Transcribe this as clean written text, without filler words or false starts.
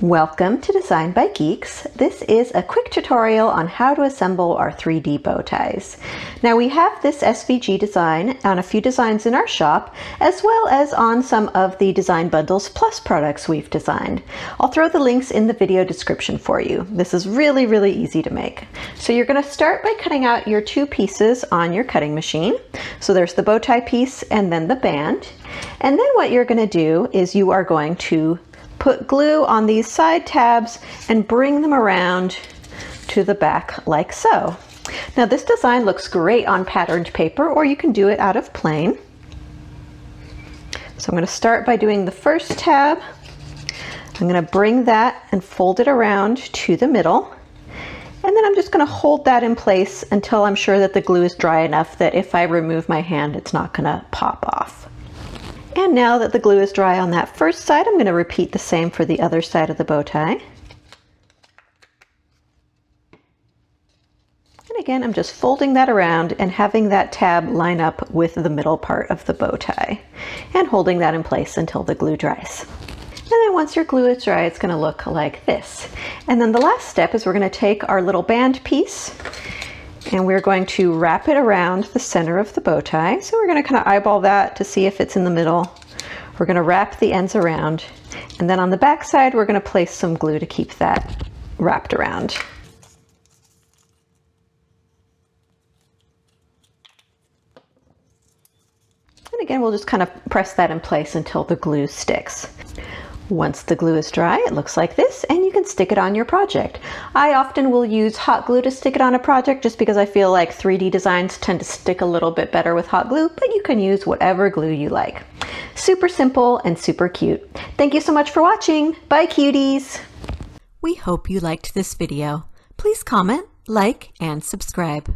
Welcome to Design by Geeks. This is a quick tutorial on how to assemble our 3D bow ties. Now we have this SVG design on a few designs in our shop, as well as on some of the Design Bundles Plus products we've designed. I'll throw the links in the video description for you. This is really easy to make. So you're going to start by cutting out your two pieces on your cutting machine. So there's the bow tie piece and then the band. And then what you're going to do is you are going to put glue on these side tabs and bring them around to the back like so. Now this design looks great on patterned paper, or you can do it out of plain. So I'm going to start by doing the first tab. I'm going to bring that and fold it around to the middle. And then I'm just going to hold that in place until I'm sure that the glue is dry enough that if I remove my hand, it's not going to pop off. And now that the glue is dry on that first side, I'm going to repeat the same for the other side of the bow tie. And again, I'm just folding that around and having that tab line up with the middle part of the bow tie and holding that in place until the glue dries. And then once your glue is dry, it's going to look like this. And then the last step is we're going to take our little band piece and we're going to wrap it around the center of the bow tie. So we're going to kind of eyeball that to see if it's in the middle. We're going to wrap the ends around, and then on the back side we're going to place some glue to keep that wrapped around. And again, we'll just kind of press that in place until the glue sticks. Once the glue is dry, it looks like this, and you can stick it on your project. I often will use hot glue to stick it on a project just because I feel like 3D designs tend to stick a little bit better with hot glue, but you can use whatever glue you like. Super simple and super cute. Thank you so much for watching. Bye, cuties! We hope you liked this video. Please comment, like, and subscribe.